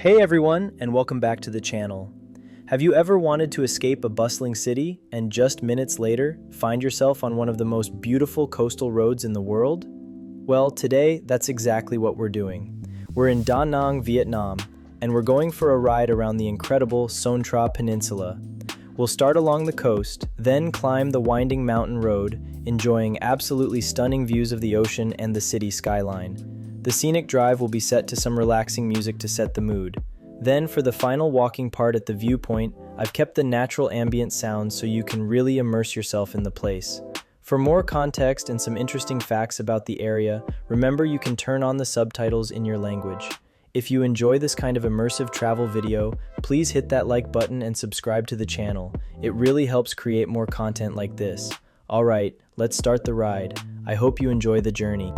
Hey everyone, and welcome back to the channel. Have you ever wanted to escape a bustling city and just minutes later find yourself on one of the most beautiful coastal roads in the world? Well, today that's exactly what we're doing. We're in Da Nang, Vietnam, and we're going for a ride around the incredible Son Tra Peninsula. We'll start along the coast, then climb the winding mountain road, enjoying absolutely stunning views of the ocean and the city skyline. The scenic drive will be set to some relaxing music to set the mood. Then, for the final walking part at the viewpoint, I've kept the natural ambient sounds so you can really immerse yourself in the place. For more context and some interesting facts about the area, remember you can turn on the subtitles in your language. If you enjoy this kind of immersive travel video, please hit that like button and subscribe to the channel. It really helps create more content like this. Alright, let's start the ride. I hope you enjoy the journey.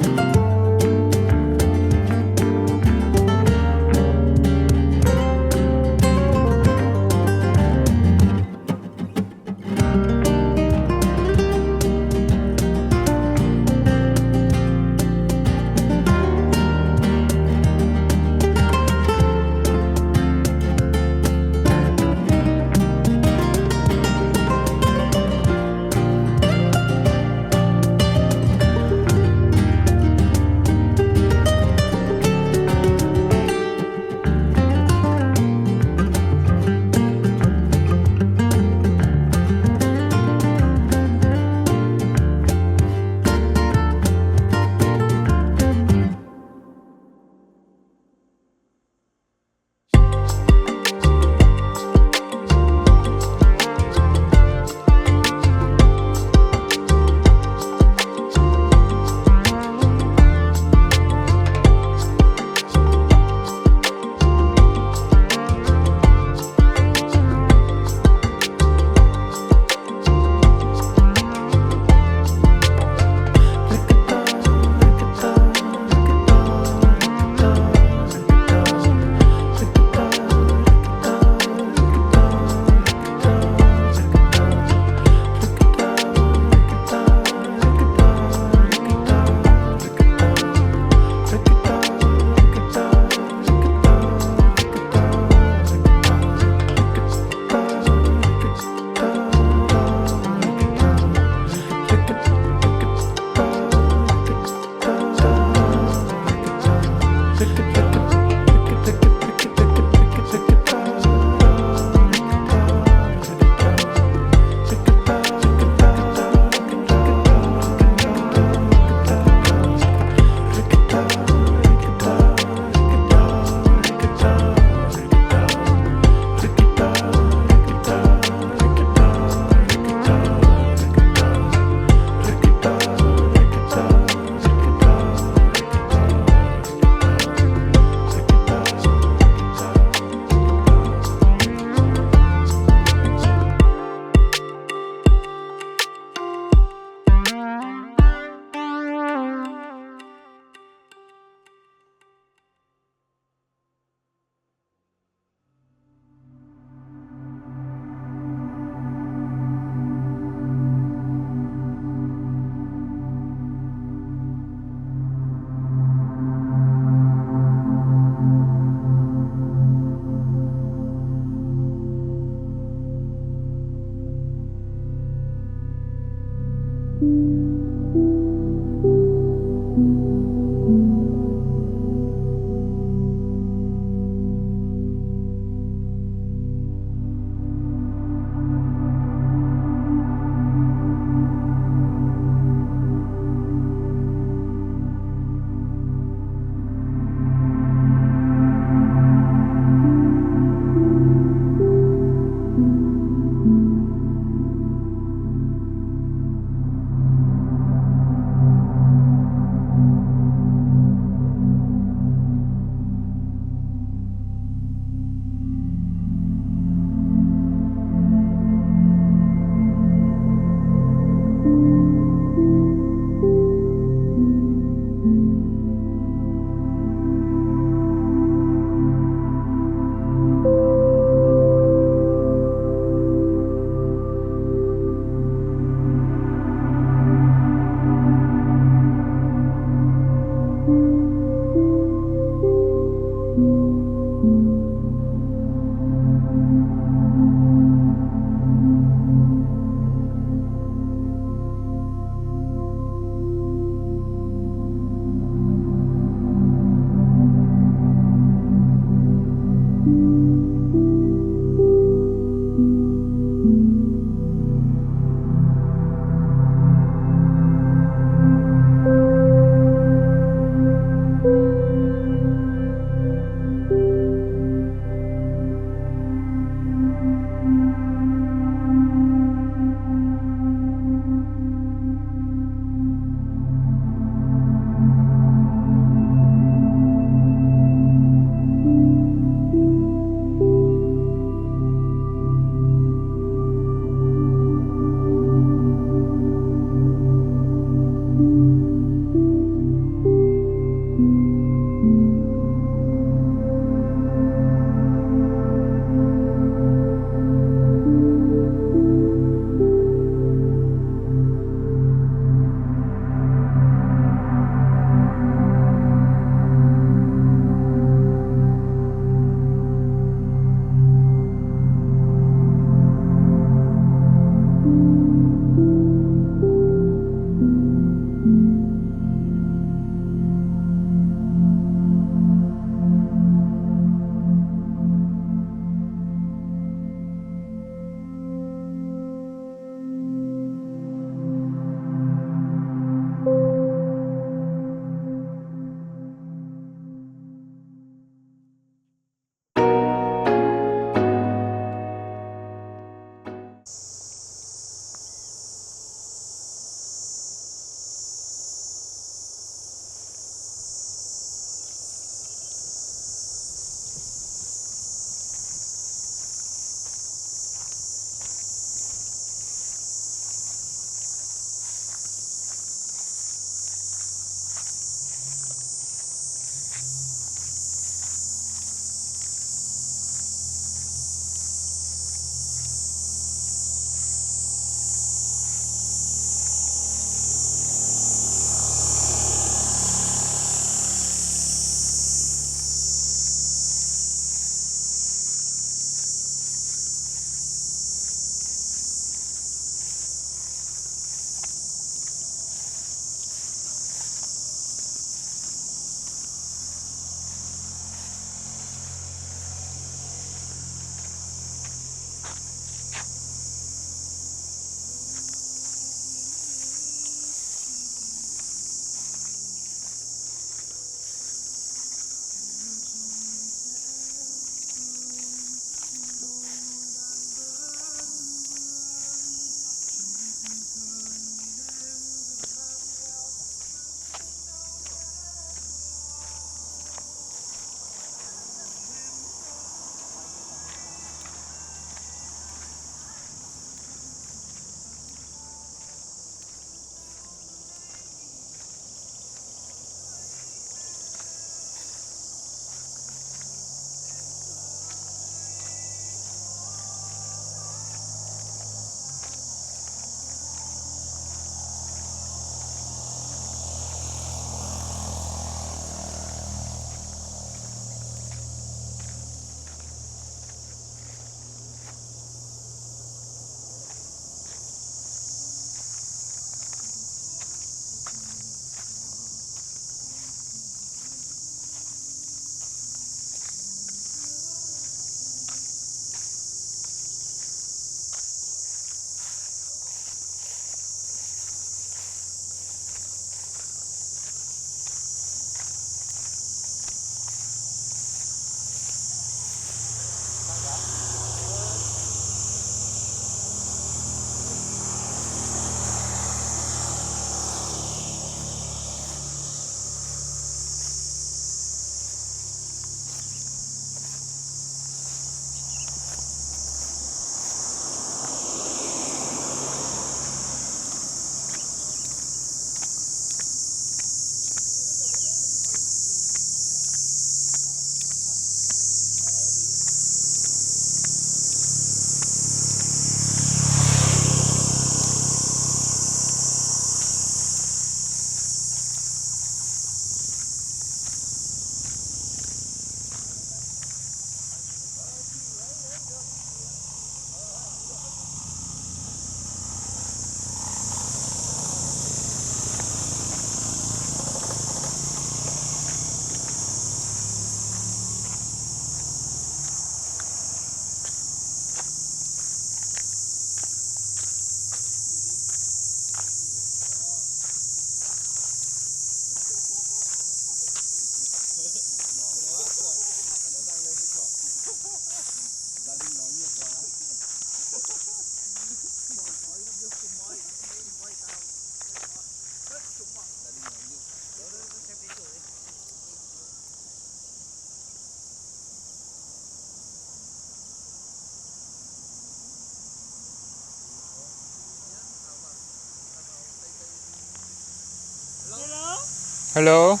Hello.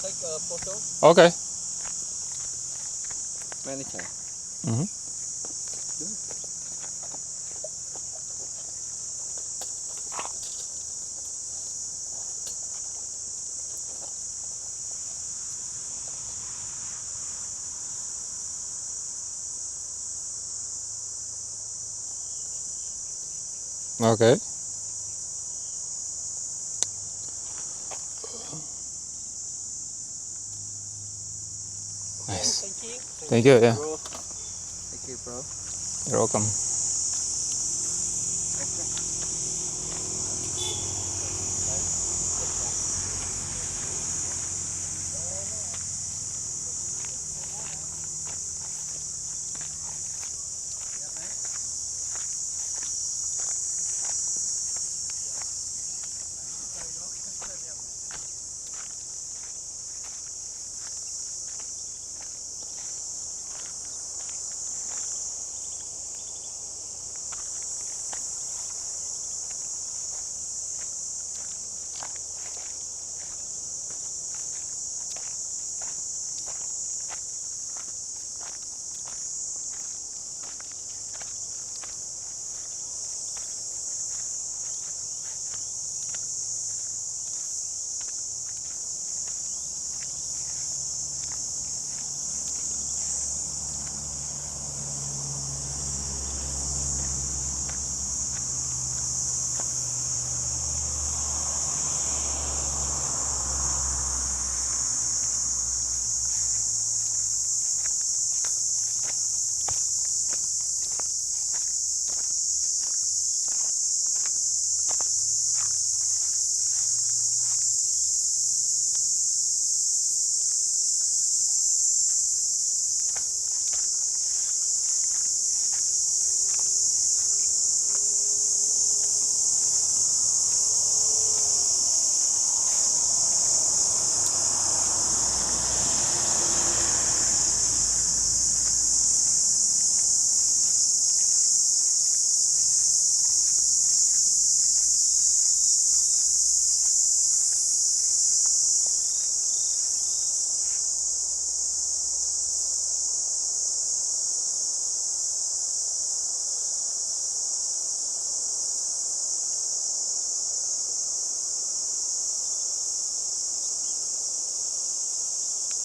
Take a photo. Okay. Manager. Mm-hmm. Okay. Nice. Thank you. Thank you. Yeah. Bro. Thank you, bro. You're welcome.